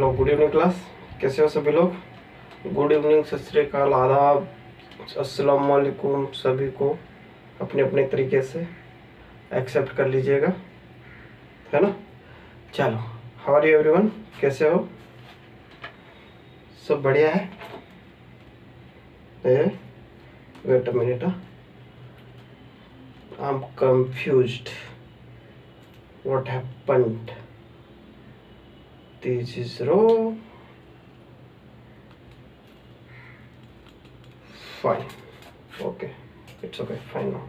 चलो good evening class, कैसे हो सभी लोग। गुड इवनिंग, सत श्री अकाल, आदाब, अस्सलाम वालेकुम। सभी को अपने अपने तरीके से एक्सेप्ट कर लीजिएगा, है ना। चलो, हाउ आर यू एवरीवन, कैसे हो, सब बढ़िया है। Wait a minute, I am confused, what happened, this is row, fine, okay, it's okay, fine now,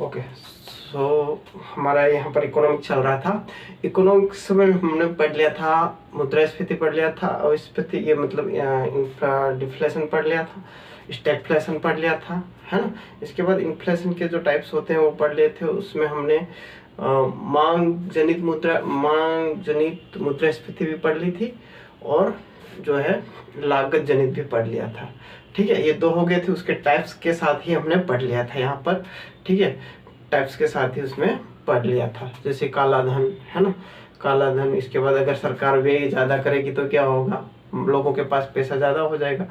okay. So हमारा यहाँ पर इकोनॉमिक चल रहा था। इकोनॉमिक्स में हमने पढ़ लिया था, मुद्रास्फीति पढ़ लिया था, और स्फीति ये मतलब डिफ्लेशन पढ़ लिया था, स्टैगफ्लेशन पढ़ लिया था, है ना। इसके बाद इन्फ्लेशन के जो टाइप्स होते हैं वो पढ़ लिए थे। उसमें हमने मांग जनित मुद्रास्फीति भी पढ़ ली थी, और जो है लागत जनित भी पढ़ लिया था। ठीक है, ये दो हो गए थे। उसके टाइप्स के साथ ही हमने पढ़ लिया था यहाँ पर। ठीक है, टाइप्स के साथ ही उसमें पढ़ लिया था। जैसे काला धन, है ना, काला धन। इसके बाद अगर सरकार व्यय ज़्यादा करेगी तो क्या होगा, लोगों के पास पैसा ज़्यादा हो जाएगा,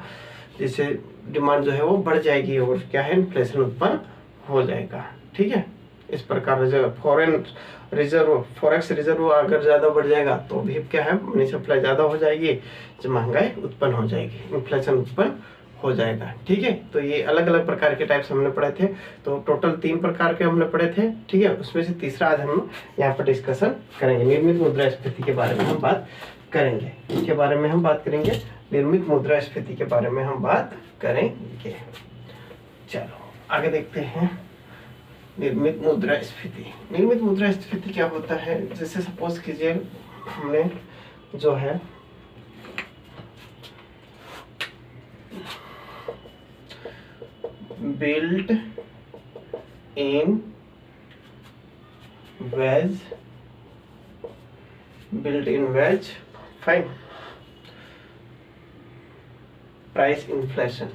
जिससे डिमांड जो है वो बढ़ जाएगी, और क्या है, इन्फ्लेशन उत्पन्न हो जाएगा। ठीक है, इस प्रकार से फॉरेन रिजर्व, फॉरेक्स रिजर्व अगर ज़्यादा बढ़ जाएगा तो भी क्या है, मनी सप्लाई ज़्यादा हो जाएगी, जो महंगाई उत्पन्न हो जाएगी, इन्फ्लेशन उत्पन्न हो जाएगा। ठीक है, तो ये अलग अलग प्रकार के टाइप्स हमने पढ़े थे। तो टोटल 3 प्रकार के हमने पढ़े थे। ठीक है, उसमें से तीसरा आज हम यहाँ पर डिस्कशन करेंगे। निर्मित मुद्रास्फीति के बारे में हम बात करेंगे, इसके बारे में हम बात करेंगे, निर्मित मुद्रास्फीति के बारे में हम बात करेंगे। चलो आगे देखते हैं। निर्मित मुद्रास्फीति, निर्मित मुद्रास्फीति क्या होता है। जैसे सपोज कीजिए हमने जो है built in wage, fine, price inflation,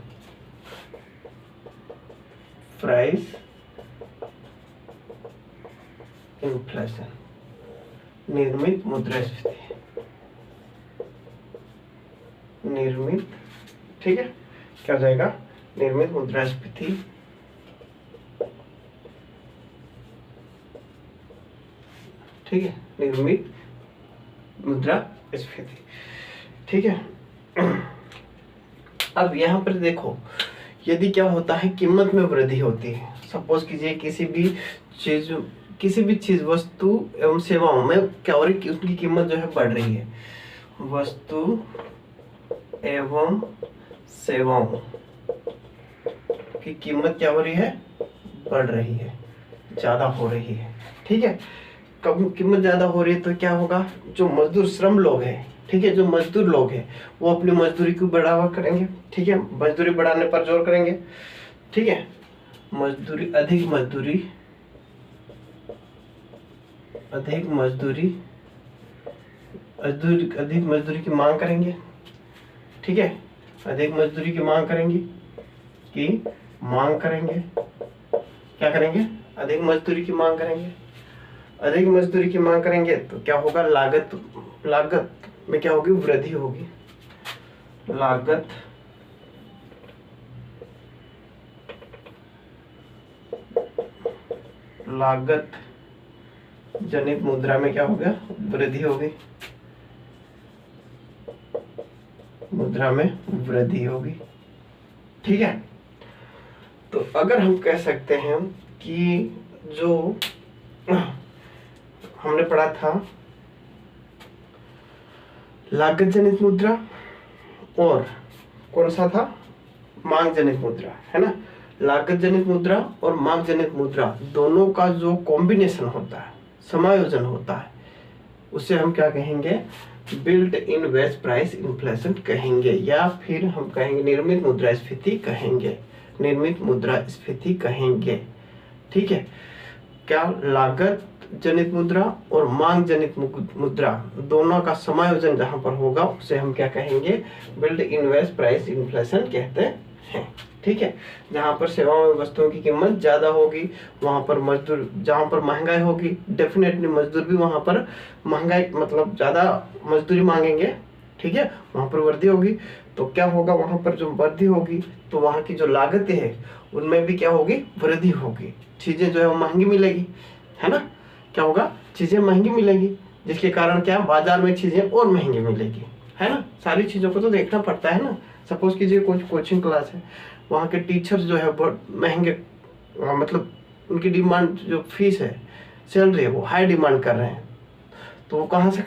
निर्मित मुद्रास्फीति, निर्मित, ठीक है, क्या हो जाएगा, निर्मित मुद्रास्फीति ठीक है, निर्मित मुद्रास्फीति। ठीक है, अब यहाँ पर देखो, यदि क्या होता है, कीमत में वृद्धि होती है। सपोज कीजिए किसी भी चीज वस्तु एवं सेवाओं में क्या हो रही है, उसकी कीमत जो है बढ़ रही है। वस्तु एवं सेवाओं की कीमत क्या हो रही है, बढ़ रही है, ज्यादा हो रही है। ठीक है, कब कीमत ज्यादा हो रही है तो क्या होगा, जो मजदूर श्रम लोग हैं, ठीक है, जो मजदूर लोग हैं वो अपनी मजदूरी को बढ़ावा करेंगे। ठीक है, मजदूरी बढ़ाने पर जोर करेंगे। ठीक है, मजदूरी, अधिक मजदूरी की मांग करेंगे। ठीक है, अधिक मजदूरी की मांग करेंगे, क्या करेंगे, अधिक मजदूरी की मांग करेंगे। अधिक मजदूरी की मांग करेंगे तो क्या होगा, लागत में क्या होगी, वृद्धि होगी। लागत जनित मुद्रा में क्या होगा, वृद्धि होगी, मुद्रा में वृद्धि होगी। ठीक है, तो अगर हम कह सकते हैं कि जो हमने पढ़ा था लागत जनित मुद्रा और कौन सा था, मांग जनित मुद्रा, है ना। लागत जनित मुद्रा और मांग जनित मुद्रा दोनों का जो कॉम्बिनेशन होता है, समायोजन होता है, उसे हम क्या कहेंगे, built in wage price inflation कहेंगे, या फिर हम कहेंगे निर्मित मुद्रास्फीति कहेंगे, निर्मित मुद्रास्फीति कहेंगे। ठीक है, क्या लागत जनित मुद्रा और मांग जनित मुद्रा दोनों का समायोजन जहां पर होगा उसे हम क्या कहेंगे, build in wage price inflation कहते हैं। ठीक है, जहां पर सेवाओं में वस्तुओं की कीमत ज्यादा होगी वहां पर मजदूर, जहां पर महंगाई होगी डेफिनेटली मजदूर भी वहां पर महंगाई मतलब ज्यादा मजदूरी मांगेंगे। ठीक है, वहाँ पर वृद्धि होगी तो क्या होगा, वहाँ पर जो वृद्धि होगी तो वहाँ की जो लागतें है उनमें भी क्या होगी, वृद्धि होगी। चीज़ें जो है वो महंगी मिलेगी, है ना, क्या होगा, चीज़ें महंगी मिलेगी, जिसके कारण क्या, बाजार में चीज़ें और महंगी मिलेगी, है ना। सारी चीज़ों को तो देखना पड़ता है ना। सपोज कीजिए कुछ कोचिंग क्लास है, वहाँ के टीचर्स जो है बहुत महंगे, मतलब उनकी डिमांड जो फीस है, सैलरी है, वो हाई डिमांड कर रहे हैं, तो वो कहाँ से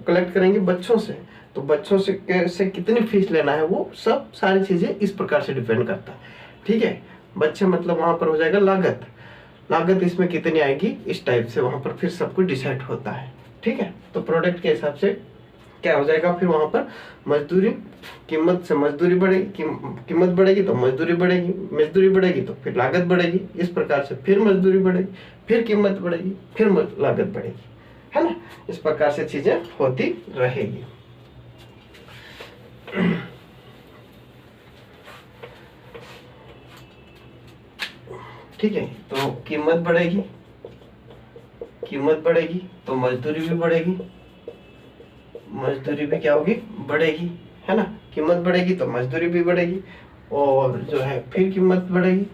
कलेक्ट करेंगे, बच्चों से। तो बच्चों से कितनी फीस लेना है, वो सब सारी चीज़ें इस प्रकार से डिपेंड करता है, ठीक है। बच्चे मतलब वहाँ पर हो जाएगा लागत, लागत इसमें कितनी आएगी, इस टाइप से वहाँ पर फिर सब कुछ डिसाइड होता है, ठीक है। तो प्रोडक्ट के हिसाब से क्या हो जाएगा, फिर वहाँ पर मजदूरी, कीमत से मजदूरी बढ़ेगी, कीमत बढ़ेगी तो मजदूरी बढ़ेगी, मजदूरी बढ़ेगी तो फिर लागत बढ़ेगी, इस प्रकार से फिर मजदूरी बढ़ेगी, फिर कीमत बढ़ेगी, फिर लागत बढ़ेगी, है ना। इस प्रकार से चीजें होती रहेगी। ठीक है, तो कीमत बढ़ेगी, कीमत बढ़ेगी तो मजदूरी भी बढ़ेगी, मजदूरी भी क्या होगी, बढ़ेगी, है ना। कीमत बढ़ेगी तो मजदूरी भी बढ़ेगी, और जो है फिर कीमत बढ़ेगी,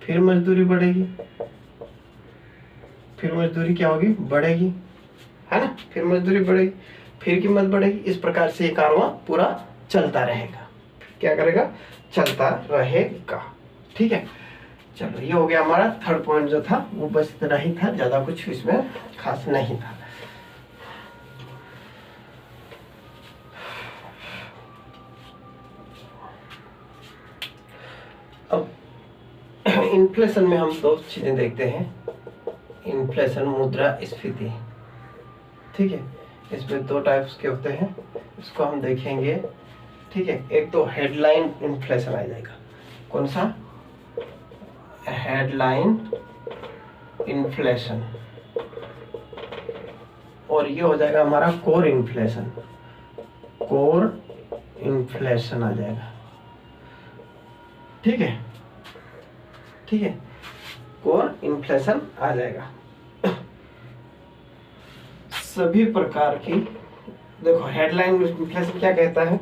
फिर मजदूरी बढ़ेगी, फिर मजदूरी क्या होगी, बढ़ेगी, है ना, फिर मजदूरी बढ़ेगी, फिर कीमत बढ़ेगी। इस प्रकार से ये कारवां पूरा चलता रहेगा, क्या करेगा, चलता रहेगा, ठीक है। चलो, ये हो गया हमारा थर्ड पॉइंट जो था, वो बस इतना ही था, ज्यादा कुछ इसमें खास नहीं था। अब इन्फ्लेशन में हम दो चीजें देखते हैं, इन्फ्लेशन, मुद्रास्फीति, ठीक है। इसमें दो टाइप्स के होते हैं, इसको हम देखेंगे, ठीक है। एक तो हेडलाइन इन्फ्लेशन आ जाएगा, कौन सा, हेडलाइन इन्फ्लेशन, और ये हो जाएगा हमारा कोर इन्फ्लेशन, कोर इन्फ्लेशन आ जाएगा, ठीक है, ठीक है, कोर इन्फ्लेशन आ जाएगा। सभी प्रकार की, देखो हेडलाइन इन्फ्लेशन क्या कहता है,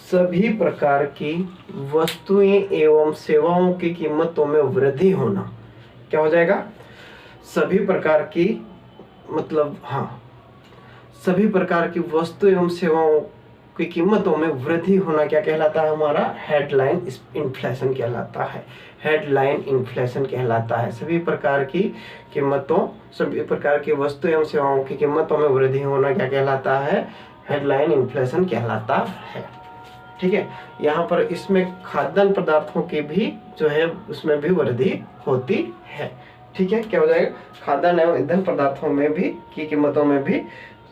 सभी प्रकार की वस्तुएं एवं सेवाओं की कीमतों में वृद्धि होना, क्या हो जाएगा, सभी प्रकार की, मतलब हाँ, सभी प्रकार की वस्तु एवं सेवाओं की कीमतों में वृद्धि होना क्या कहलाता है, हमारा हेडलाइन इन्फ्लेशन कहलाता है, हेडलाइन इन्फ्लेशन कहलाता है। सभी प्रकार की कीमतों, सभी प्रकार की वस्तु एवं सेवाओं की कीमतों में वृद्धि होना क्या कहलाता है, हेडलाइन इन्फ्लेशन कहलाता है, ठीक है। यहाँ पर इसमें खाद्यान्न पदार्थों की भी जो है उसमें भी वृद्धि होती है, ठीक है। क्या हो जाएगा, खाद्यान्न एवं ईंधन पदार्थों में भी की कीमतों में भी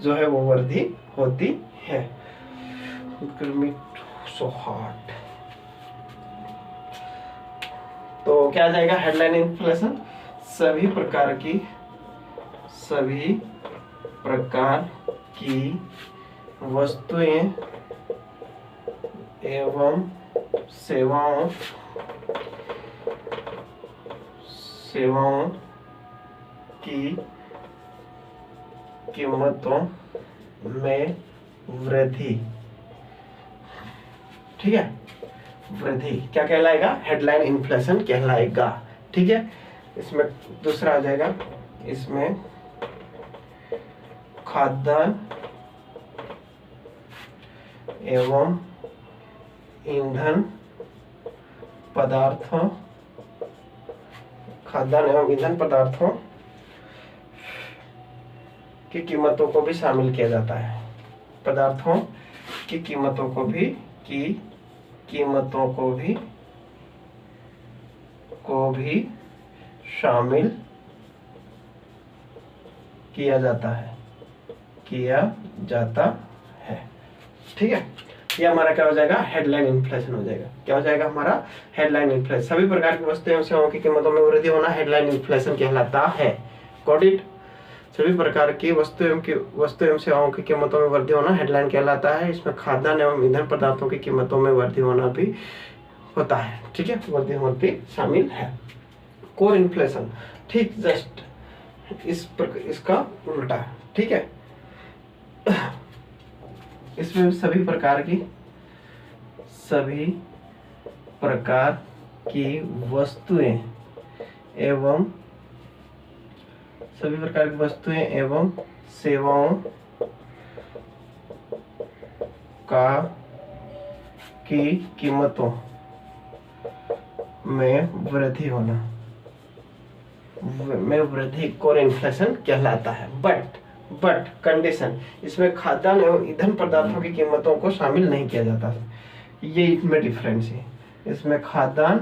जो है वो वृद्धि होती है। सो हॉट, तो क्या आ जाएगा, हेडलाइन इन्फ्लेशन, सभी प्रकार की वस्तुएं एवं सेवाओं की कीमतों में वृद्धि, ठीक है, वृद्धि क्या कहलाएगा, हेडलाइन इन्फ्लेशन कहलाएगा, ठीक है। इसमें दूसरा आ जाएगा, इसमें खाद्यान्न एवं ईंधन पदार्थों, खाद्यान्न एवं ईंधन पदार्थों की कीमतों को भी शामिल किया जाता है, पदार्थों की कीमतों को भी शामिल किया जाता है, ठीक है। ये हमारा क्या हो जाएगा, हेडलाइन इन्फ्लेशन हो जाएगा। क्या हो जाएगा हमारा, हेडलाइन इन्फ्लेशन, सभी प्रकार की वस्तुएं एवं सेवाओं की कीमतों में वृद्धि होना हेडलाइन इन्फ्लेशन कहलाता है। गॉट इट, सभी प्रकार की वस्तु एवं सेवाओं की कीमतों में वृद्धि होना हेडलाइन कहलाता है। इसमें खाद्यान्न एवं ईंधन पदार्थों की कीमतों में वृद्धि होना भी होता है, ठीक है, वृद्धि होती शामिल है। कोर इन्फ्लेशन, ठीक जस्ट इसका उल्टा, ठीक है। इसमें सभी प्रकार की वस्तुएं एवं सेवाओं का की कीमतों में वृद्धि कोर इन्फ्लेशन कहलाता है। बट कंडीशन, इसमें खाद्यान्न एवं ईंधन पदार्थों की कीमतों को शामिल नहीं किया जाता है। ये इसमें डिफरेंस है। इसमें खाद्यान्न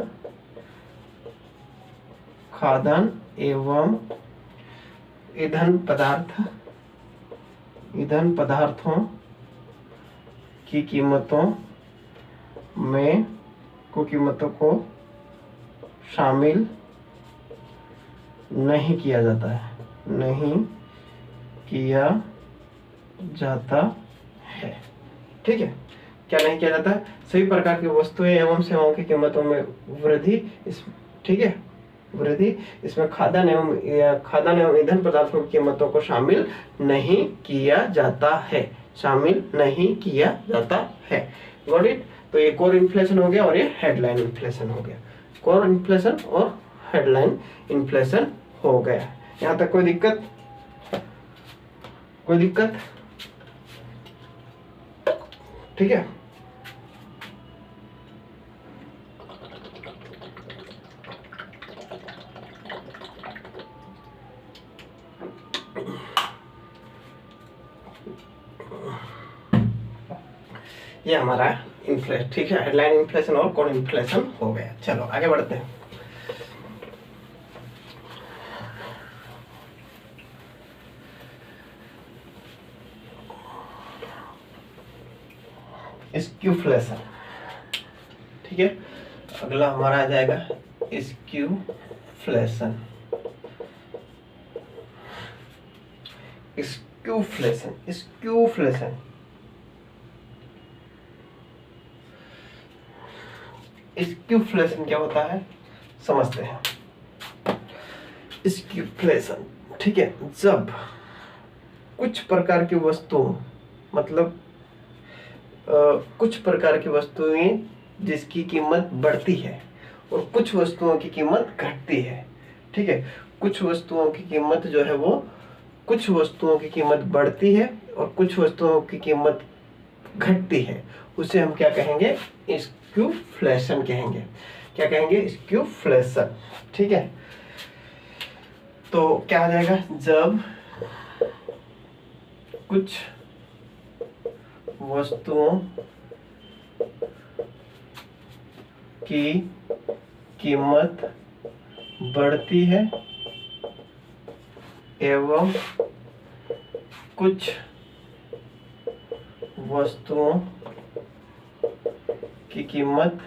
एवं ईंधन पदार्थों की कीमतों को शामिल नहीं किया जाता है। ठीक है, क्या नहीं किया जाता है? सभी प्रकार की वस्तुएं एवं सेवाओं की कीमतों में वृद्धि, ठीक है, वृद्धि इसमें खाद्यान्न एवं ईंधन पदार्थों की कीमतों को शामिल नहीं किया जाता है। Got it? तो ये कोर इन्फ्लेशन हो गया और ये हेडलाइन इन्फ्लेशन हो गया। कोर इन्फ्लेशन और हेडलाइन इन्फ्लेशन हो गया। यहाँ तक कोई दिक्कत? ठीक है। ये हमारा इन्फ्लेशन, ठीक है, हेडलाइन इन्फ्लेशन और कोर इन्फ्लेशन हो गया। चलो आगे बढ़ते हैं। स्क्यूफ्लेशन, ठीक है, अगला हमारा आ जाएगा स्क्यूफ्लेशन। स्क्यूफ्लेशन क्या होता है समझते हैं। स्क्यूफ्लेशन, ठीक है, जब कुछ प्रकार की वस्तुओं, मतलब कुछ प्रकार की वस्तुएं जिसकी कीमत बढ़ती है और कुछ वस्तुओं की कीमत घटती है। ठीक है, कुछ वस्तुओं की कीमत जो है वो, कुछ वस्तुओं की कीमत बढ़ती है और कुछ वस्तुओं की कीमत घटती है, उसे हम क्या कहेंगे? स्क्यूफ्लेशन कहेंगे। क्या कहेंगे? स्क्यूफ्लेशन। ठीक है, तो क्या आ जाएगा? जब कुछ वस्तुओं की कीमत बढ़ती है एवं कुछ वस्तुओं की कीमत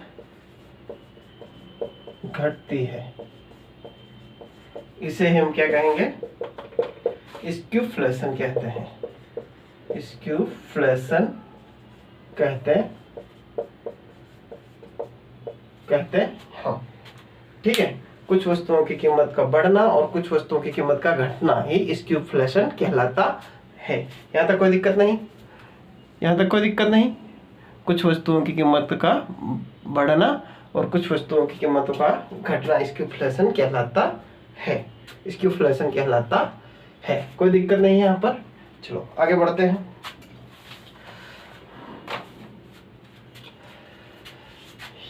घटती है, इसे हम क्या कहेंगे? स्क्यूफ्लेशन कहते हैं। स्क्यूफ्लेशन कहते हाँ, ठीक है, कुछ वस्तुओं की कीमत का बढ़ना और कुछ वस्तुओं की कीमत का घटना ही स्क्यूफ्लेशन कहलाता है। यहाँ तक कोई दिक्कत नहीं? कुछ वस्तुओं की कीमत का बढ़ना और कुछ वस्तुओं की कीमतों का घटना स्क्यूफ्लेशन कहलाता है। कोई दिक्कत नहीं है यहाँ पर। चलो आगे बढ़ते हैं।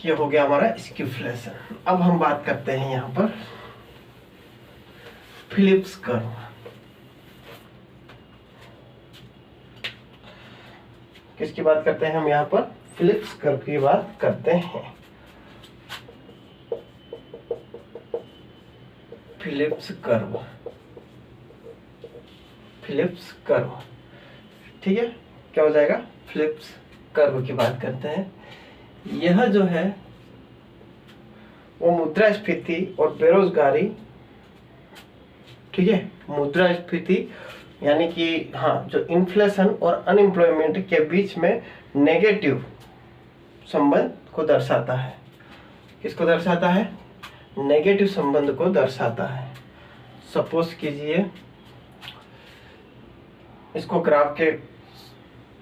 ये हो गया हमारा स्क्यूफ्लेशन। अब हम बात करते हैं यहाँ पर फिलिप्स कर्व। किसकी बात करते हैं हम यहाँ पर? फिलिप्स कर्व की बात करते हैं। फिलिप्स कर्व, ठीक है, क्या हो जाएगा? फिलिप्स कर्व की बात करते हैं। यह जो है वो मुद्रास्फीति और बेरोजगारी, ठीक है, मुद्रास्फीति यानी कि हाँ, जो इन्फ्लेशन और अनएम्प्लॉयमेंट के बीच में नेगेटिव संबंध को दर्शाता है। किसको दर्शाता है? नेगेटिव संबंध को दर्शाता है। सपोज कीजिए, इसको ग्राफ के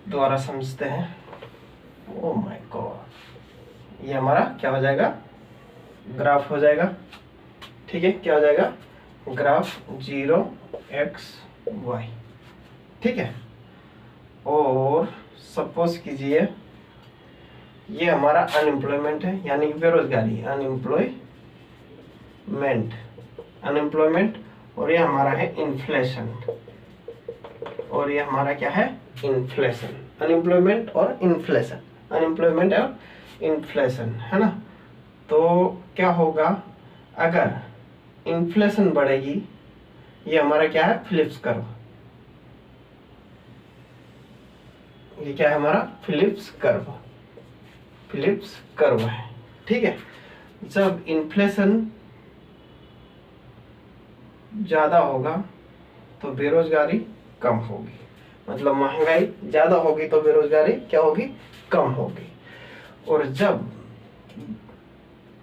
दोबारा समझते हैं। ओ माय गॉड, ये हमारा क्या हो जाएगा, ग्राफ हो जाएगा। ठीक है, क्या हो जाएगा, ग्राफ 0x y। ठीक है, और सपोज कीजिए ये हमारा अनएम्प्लॉयमेंट है, यानी कि बेरोजगारी, अनएम्प्लॉयमेंट, और ये हमारा है इन्फ्लेशन, और ये हमारा क्या है, इन्फ्लेशन। अनएम्प्लॉयमेंट और इन्फ्लेशन, अनएम्प्लॉयमेंट और इन्फ्लेशन, है ना। तो क्या होगा, अगर इन्फ्लेशन बढ़ेगी, ये हमारा क्या है, फिलिप्स कर्व, ये क्या है हमारा, फिलिप्स कर्व है। ठीक है, जब इन्फ्लेशन ज्यादा होगा तो बेरोजगारी कम होगी, मतलब महंगाई ज्यादा होगी तो बेरोजगारी क्या होगी, कम होगी। और जब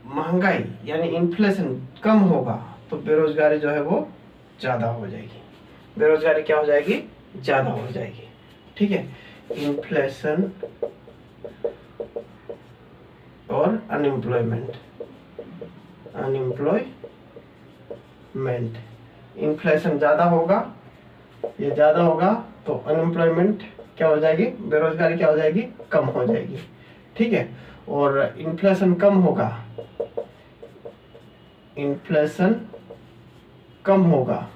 महंगाई यानी इन्फ्लेशन कम होगा तो बेरोजगारी जो है वो ज्यादा हो जाएगी, बेरोजगारी क्या हो जाएगी, ज्यादा हो जाएगी। ठीक है, इन्फ्लेशन और अनएम्प्लॉयमेंट, इन्फ्लेशन ज्यादा होगा, ये ज्यादा होगा तो अनएम्प्लॉयमेंट क्या हो जाएगी, बेरोजगारी क्या हो जाएगी, कम हो जाएगी। ठीक है, और इन्फ्लेशन कम होगा, इन्फ्लेशन कम होगा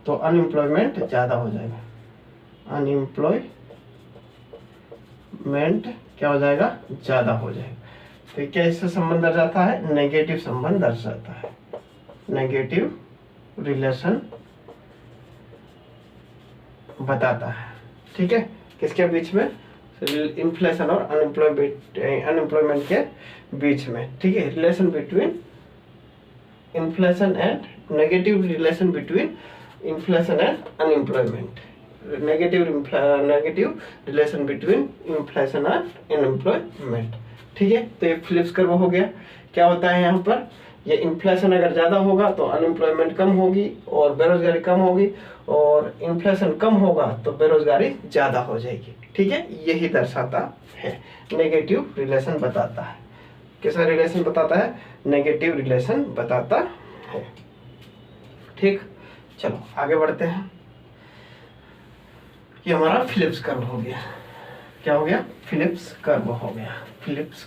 तो अनएम्प्लॉयमेंट ज्यादा हो जाएगा, अनएम्प्लॉयमेंट क्या हो जाएगा, ज्यादा हो जाएगा। तो क्या इससे संबंध दर्शाता है, नेगेटिव संबंध दर्शाता है, नेगेटिव रिलेशन बताता है। ठीक है, किसके बीच में, इन्फ्लेशन और अनएम्प्लॉयमेंट के बीच में। ठीक है, relation between inflation and, negative relation between inflation and unemployment, negative relation between inflation and unemployment. ठीक है, तो ये फिलिप्स कर्व हो गया। क्या होता है यहाँ पर, ये इन्फ्लेशन अगर ज़्यादा होगा तो अनएम्प्लॉयमेंट कम होगी और बेरोजगारी कम होगी, और इन्फ्लेशन कम होगा तो बेरोजगारी ज़्यादा हो जाएगी। ठीक है, यही दर्शाता है, नेगेटिव रिलेशन बताता है। कैसा रिलेशन बताता है, नेगेटिव रिलेशन बताता है। ठीक, चलो आगे बढ़ते हैं। ये हमारा फिलिप्स कर्व हो गया। क्या हो गया, फिलिप्स कर्व हो गया, फिलिप्स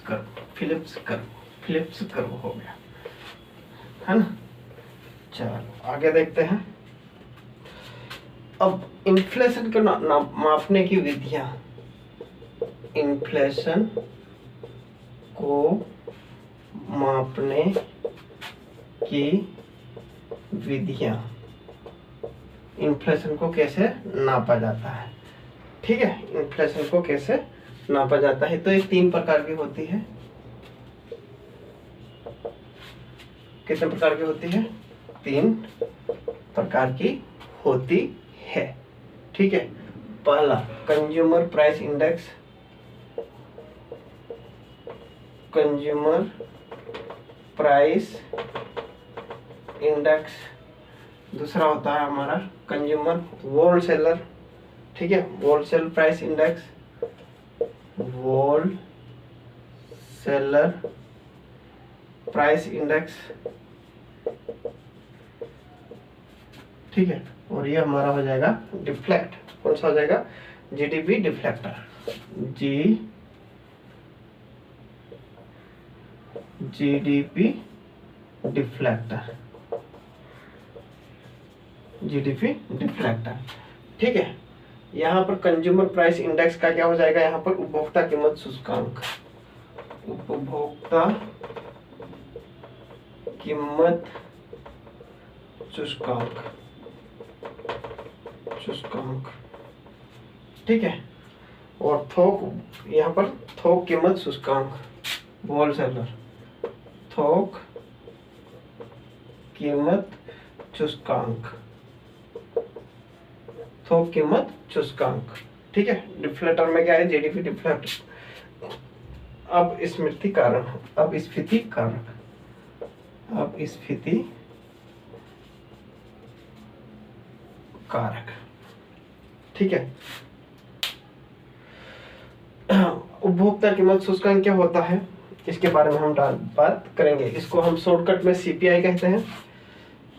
कर्व हो गया, है ना। चलो आगे देखते हैं। अब इन्फ्लेशन को मापने की विधियां, इन्फ्लेशन को मापने की विधियां, इन्फ्लेशन को कैसे नापा जाता है। ठीक है, इन्फ्लेशन को कैसे नापा जाता है, तो ये 3 प्रकार की होती है। कितने प्रकार की होती है, 3 प्रकार की होती है। ठीक है, पहला consumer price index, consumer price index. दूसरा होता है हमारा कंज्यूमर होलसेलर, ठीक है, wholesale price index, wholesaler price index. ठीक है, और ये हमारा हो जाएगा डिफ्लेक्ट, कौन सा हो जाएगा, जीडीपी डिफ्लेक्टर, जीडीपी डिफ्लेक्टर। ठीक है, यहाँ पर कंज्यूमर प्राइस इंडेक्स का क्या हो जाएगा, यहाँ पर उपभोक्ता कीमत सूचकांक, उपभोक्ता कीमत सूचकांक। ठीक है, और थोक, यहाँ पर थोक कीमत सूचकांक, होलसेलर थोक कीमत सूचकांक। ठीक है, डिफ्लेक्टर में क्या है, जीडीपी डिफ्लेक्टर। अब स्फीति कारक। ठीक है, उपभोक्ता कीमत सूचकांक क्या होता है, इसके बारे में हम बात करेंगे। इसको हम शॉर्टकट में सीपीआई कहते हैं।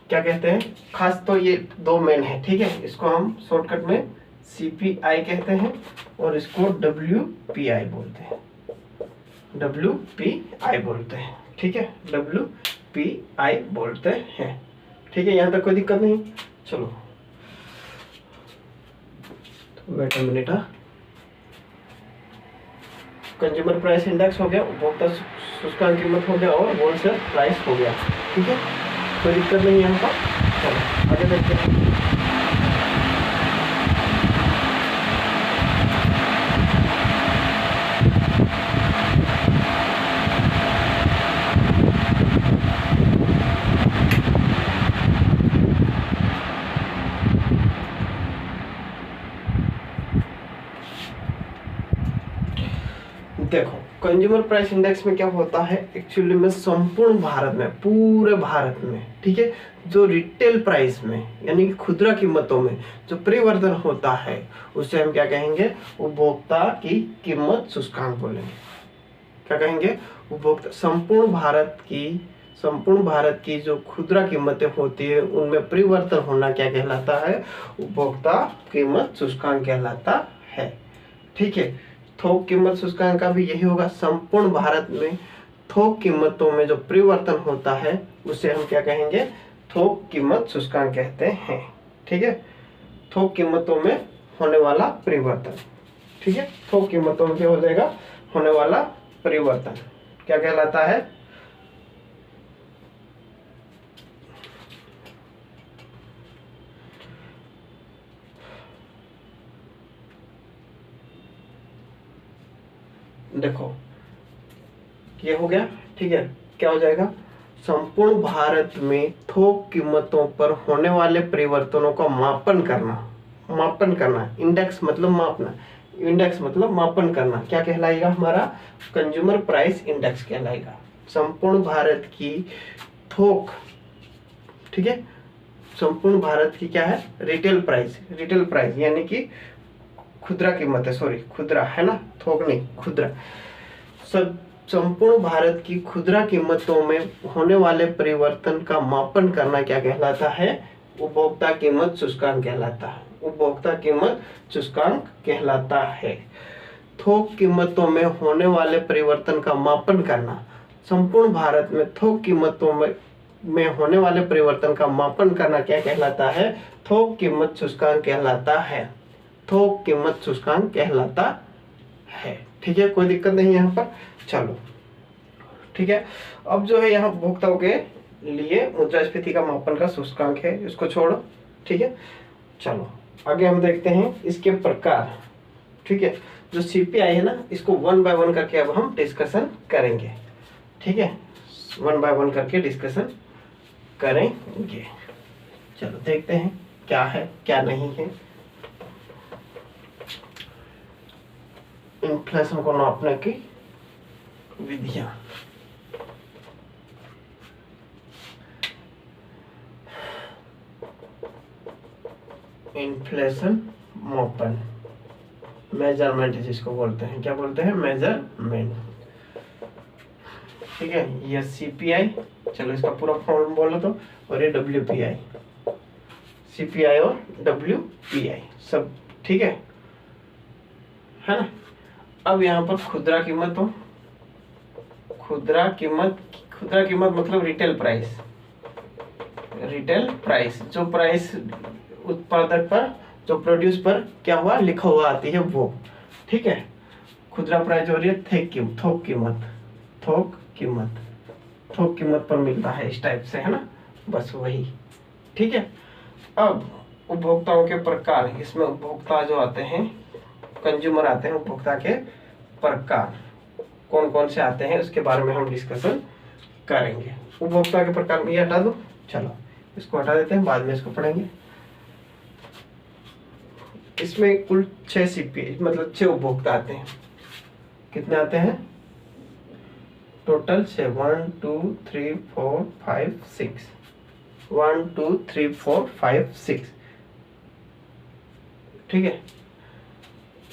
क्या कहते हैं, खास तो ये दो मेन है, ठीक है। इसको हम शॉर्टकट में सीपीआई कहते हैं और इसको डब्ल्यूपीआई बोलते हैं, डब्ल्यूपीआई बोलते हैं, ठीक है, डब्ल्यूपीआई बोलते हैं, ठीक है। यहाँ तक कोई दिक्कत नहीं। चलो wait a minute. Consumer price index हो गया, उपभोक्ता सूचकांक कीमत हो गया और होलसेल प्राइस हो गया, ठीक है, कोई दिक्कत नहीं यहाँ पर। चलो आगे देखते हैं। देखो कंज्यूमर प्राइस इंडेक्स में क्या होता है, एक्चुअली में संपूर्ण भारत में, पूरे भारत में, ठीक है, जो रिटेल प्राइस में यानी कि खुदरा कीमतों में जो परिवर्तन होता है उसे हम क्या कहेंगे, उपभोक्ता की कीमत सूचकांक बोलेंगे। क्या कहेंगे, उपभोक्ता, संपूर्ण भारत की जो खुदरा कीमतें होती है उनमें परिवर्तन होना क्या कहलाता है, उपभोक्ता कीमत सूचकांक कहलाता है, ठीक है। थोक कीमत सूचकांक का भी यही होगा, संपूर्ण भारत में थोक कीमतों में जो परिवर्तन होता है उसे हम क्या कहेंगे, थोक कीमत सूचकांक कहते हैं, ठीक है। थोक कीमतों में होने वाला परिवर्तन, ठीक है, थोक कीमतों में क्या हो जाएगा, होने वाला परिवर्तन क्या कहलाता है, देखो ये हो गया, ठीक है। क्या हो जाएगा, संपूर्ण भारत में थोक कीमतों पर होने वाले परिवर्तनों का मापन करना, इंडेक्स मतलब मापना, इंडेक्स मतलब मापन करना, क्या कहलाएगा हमारा, कंज्यूमर प्राइस इंडेक्स कहलाएगा। संपूर्ण भारत की थोक, ठीक है, संपूर्ण भारत की क्या है, रिटेल प्राइस यानी कि खुदरा कीमत है, सॉरी खुदरा है ना, थोक नहीं खुदरा। सब संपूर्ण भारत की खुदरा कीमतों में होने वाले परिवर्तन का मापन करना क्या कहलाता है, उपभोक्ता कीमत सूचकांक कहलाता है, उपभोक्ता कीमत सूचकांक कहलाता है। थोक कीमतों में होने वाले परिवर्तन का मापन करना, संपूर्ण भारत में थोक कीमतों में होने वाले परिवर्तन का मापन करना क्या कहलाता है, थोक कीमत सूचकांक कहलाता है, थोक कीमत सूचकांक कहलाता है, ठीक है, कोई दिक्कत नहीं यहाँ पर। चलो ठीक है, अब जो है यहाँ उपभोक्ताओं के लिए मुद्रास्फीति का मापन का सूचकांक है, इसको छोड़ो, ठीक है। चलो आगे हम देखते हैं इसके प्रकार, ठीक है। जो सीपीआई है ना, इसको 1 बाय 1 करके अब हम डिस्कशन करेंगे, ठीक है, 1 बाय 1 करके डिस्कशन करेंगे। चलो देखते हैं क्या है क्या नहीं है। इन्फ्लेशन को नापने की विधियां, इन्फ्लेशन मापन, मेजरमेंट जिसको बोलते हैं, क्या बोलते हैं, मेजरमेंट, ठीक है। ये सीपीआई, चलो इसका पूरा फॉर्म बोलो तो, और ये डब्ल्यूपीआई, सीपीआई और डब्ल्यूपीआई सब ठीक है ना। अब यहाँ पर खुदरा कीमत हो, खुदरा कीमत मतलब रिटेल प्राइस, जो प्राइस उत्पादक पर, जो प्रोड्यूस पर क्या हुआ लिखा हुआ आती है वो, ठीक है। खुदरा प्राइस हो रही है थोक कीमत पर मिलता है, इस टाइप से है ना, बस वही, ठीक है। अब उपभोक्ताओं के प्रकार, इसमें उपभोक्ता जो आते हैं, कंज्यूमर आते हैं, उपभोक्ता के प्रकार कौन कौन से आते हैं उसके बारे में हम डिस्कशन करेंगे। उपभोक्ता के प्रकार में ये हटा दो, चलो इसको हटा देते हैं, बाद में इसको पढ़ेंगे। इसमें कुल 6 सीपीआई मतलब 6 उपभोक्ता आते हैं। कितने आते हैं टोटल? 6, 1 2 3 4 5 6, 1 2 3 4 5 6, ठीक है।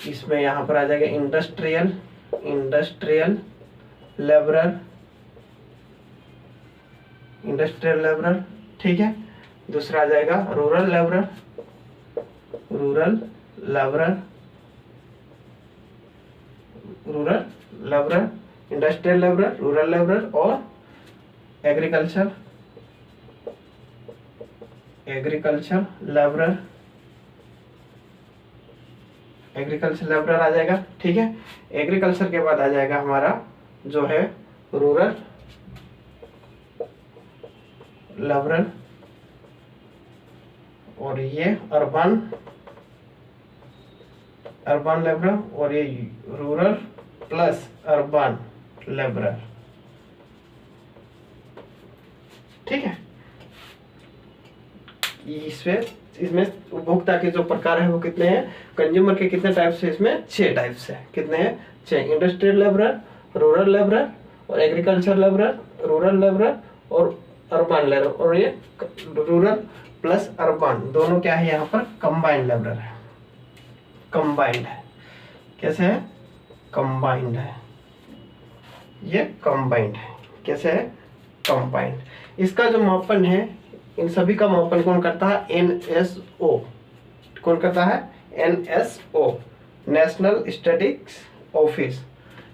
इसमें यहाँ पर आ जाएगा industrial, industrial labourer, industrial labourer, ठीक है। दूसरा आ जाएगा rural labourer, rural labourer, rural labourer, industrial labourer, rural labourer और agriculture, agriculture labourer, agriculture labourer आ जाएगा, ठीक है। एग्रीकल्चर के बाद आ जाएगा हमारा जो है रूरल लेबरर और ये अर्बन, अर्बन लेबरर और ये रूरल प्लस अर्बन लेबरर, ठीक है। इसमें उपभोक्ता के जो प्रकार है वो कितने हैं, कंज्यूमर के कितने टाइप्स है, इसमें 6 टाइप्स है। कितने हैं? 6। इंडस्ट्रियल लेबरर, रूरल लेबरर और एग्रीकल्चर लेबरर, रूरल लेबरर और अर्बन लेबरर, और ये रूरल प्लस अर्बन दोनों क्या है यहाँ पर कंबाइंड लेबरर है, कंबाइंड है। कैसे है? कंबाइंड है, ये कंबाइंड है। कैसे है? कंबाइंड। इसका जो मापन है, इन सभी का मापन कौन करता है? NSO। कौन करता है? NSO, national statistics office,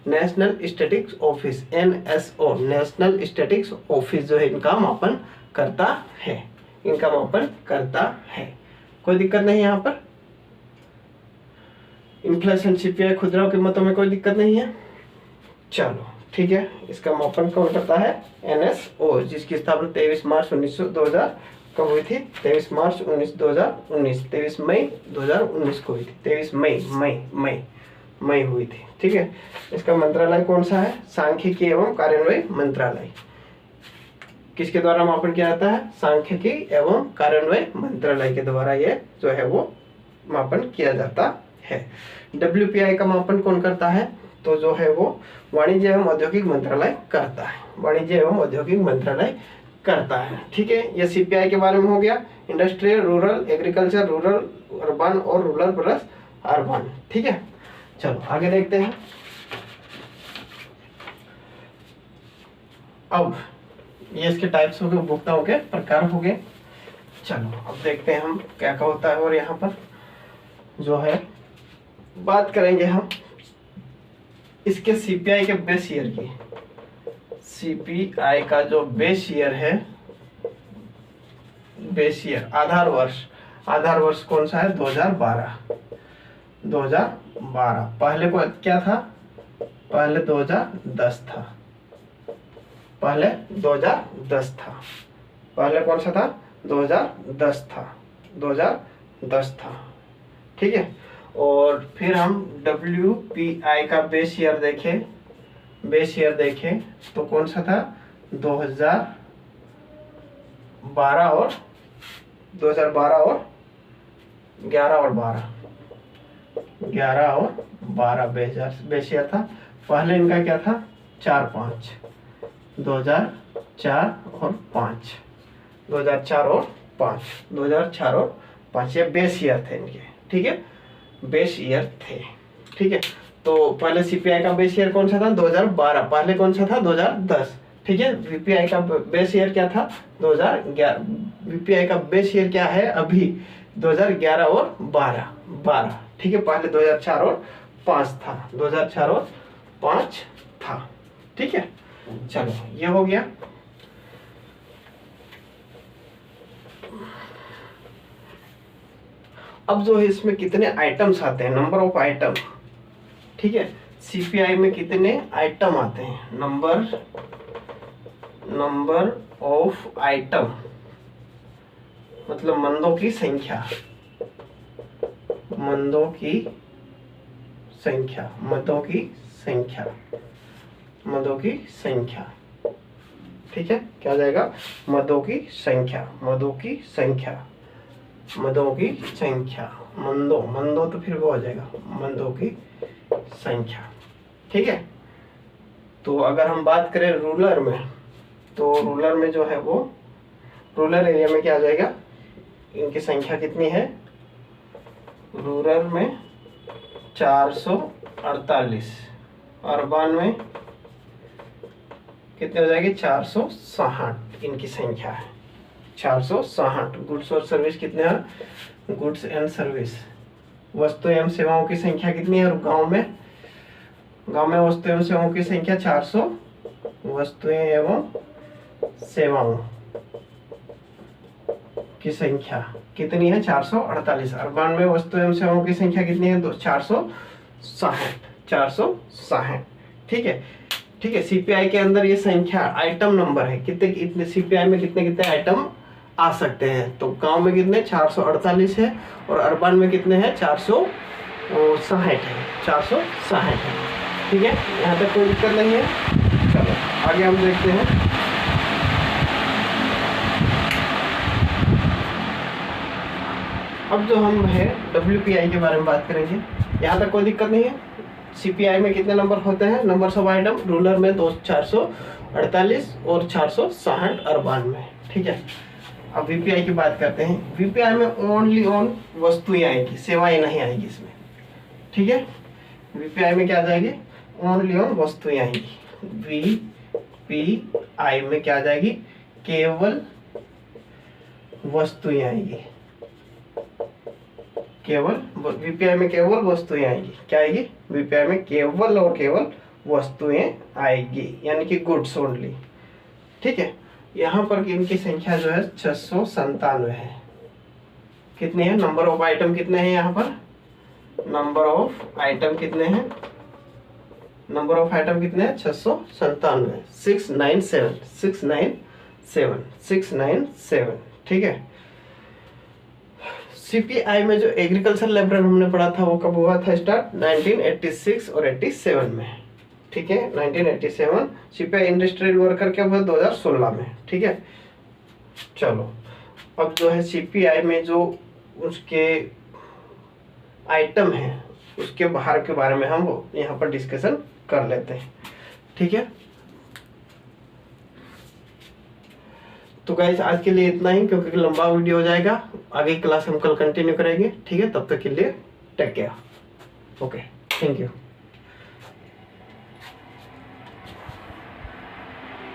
national statistics office, NSO, national statistics office जो है इनका मापन करता है, इनका मापन करता है। कोई दिक्कत नहीं यहाँ पर। इन्फ्लेशन, CPI, खुदरा कीमतों में कोई दिक्कत नहीं है। चलो ठीक है, इसका मापन कौन करता है? NSO, जिसकी स्थापना 23 मार्च 2000 कब हुई थी? 23 मार्च 2019, 23 मई 2019 को हुई थी। 23 मई हुई थी, ठीक है। इसका मंत्रालय कौन सा है? सांख्यिकी एवं कार्यान्वयन मंत्रालय। किसके द्वारा मापन किया जाता है? सांख्यिकी एवं कार्यान्वयन मंत्रालय के द्वारा ये जो है वो मापन किया जाता है। WPI का मापन कौन करता है? तो जो है वो वाणिज्य एवं औद्योगिक मंत्रालय करता है, वाणिज्य एवं औद्योगिक मंत्रालय करता है, ठीक है। ये CPI के बारे में हो गया, industrial, rural, agriculture, rural, urban और रूरल प्लस अर्बन, ठीक है। चलो आगे देखते हैं। अब ये इसके टाइप्स हो गए, उपभोक्ताओं के प्रकार हो गए। चलो अब देखते हैं हम क्या क्या होता है। और यहाँ पर जो है बात करेंगे हम इसके CPI के बेस ईयर की। CPI का जो बेस ईयर है, बेस ईयर, आधार वर्ष, आधार वर्ष कौन सा है? 2012। 2012 पहले को क्या था? पहले 2010 था, पहले 2010 था। पहले कौन सा था? 2010 था, 2010 था, ठीक है। और फिर हम WPI का बेस ईयर देखें, बेस ईयर देखें तो कौन सा था? 2012 और 2012 और 11 और 12, 11 और 12 बेस ईयर था। पहले इनका क्या था? 4-5, 2004 और 5, 2004 और 5, 2004 और 5 ये बेस ईयर थे इनके, ठीक है, बेस ईयर थे, ठीक है। तो पहले CPI का बेस ईयर कौन सा था? 2012। पहले कौन सा था? 2010, ठीक है। VPI का बेस ईयर क्या था? 2011। VPI का बेस ईयर क्या है अभी? 2011 और 12, ठीक है। पहले 2004 और 5 था, 2004 और 5 था, ठीक है। चलो ये हो गया। अब जो है इसमें कितने आइटम्स आते हैं, नंबर ऑफ आइटम, ठीक है। CPI में कितने आइटम आते हैं? नंबर ऑफ आइटम मतलब मंदों की संख्या, मंदों की संख्या, मदों की संख्या, मदों की संख्या, ठीक है। क्या आ जाएगा? मदों की संख्या, मदों की संख्या, मदों की संख्या, मंदो तो फिर वो हो जाएगा मंदों की संख्या, ठीक है। तो अगर हम बात करें रूरल में, तो रूरल में जो है वो रूरल एरिया में क्या आ जाएगा? इनकी संख्या कितनी है? रूरल में 448, अर्बन में कितने हो जाएंगे 460 इनकी संख्या है 460। गुड्स और सर्विस कितने हैं गुड्स एंड सर्विस वस्तु एवं सेवाओं की संख्या कितनी है और गांव में वस्तु एवं सेवाओं की संख्या 400 वस्तुएं एवं सेवाओं की संख्या कितनी है 448। अर्बन में वस्तु एवं सेवाओं की संख्या कितनी है 460। ठीक है सीपीआई के अंदर ये संख्या आइटम नंबर है कितने सीपीआई में कितने आइटम आ सकते हैं। तो गांव में कितने 448 है और अर्बन में कितने हैं 460 है 460 है। ठीक है यहाँ तक कोई दिक्कत नहीं है। चलो आगे हम देखते हैं। अब जो हम है WPI के बारे में बात करेंगे। यहाँ तक कोई दिक्कत नहीं है। CPI में कितने नंबर होते हैं नंबर्स ऑफ आइटम रूरल में 448 और 460 अर्बन में। ठीक है अब VPI की बात करते हैं। VPI में ओनली ऑन वस्तुएं आएगी सेवाएं नहीं आएगी इसमें। ठीक है VPI में क्या आ जाएगी ओनली ऑन वस्तुएं आएंगी। VPI में क्या आ जाएगी केवल वस्तुएं आएगी केवल VPI में केवल वस्तुएं आएगी। क्या आएगी VPI में केवल और केवल वस्तुएं आएगी यानी कि गुड्स ओनली। ठीक है यहाँ पर इनकी संख्या जो है 697 है। कितनी है नंबर ऑफ आइटम कितने हैं यहाँ पर नंबर ऑफ आइटम कितने हैं 697। ठीक है CPI में जो एग्रीकल्चर लेबर हमने पढ़ा था वो कब हुआ था स्टार्ट 1986 और 87 में। ठीक है 1987। CPI इंडस्ट्रियल वर्कर क्या हुआ 2016 में। ठीक है चलो अब जो है CPI में जो उसके आइटम है उसके बाहर के बारे में हम यहाँ पर डिस्कशन कर लेते हैं। ठीक है तो गाइस आज के लिए इतना ही क्योंकि लंबा वीडियो हो जाएगा। आगे क्लास हम कल कंटिन्यू करेंगे। ठीक है तब तक के लिए take care. Okay thank you.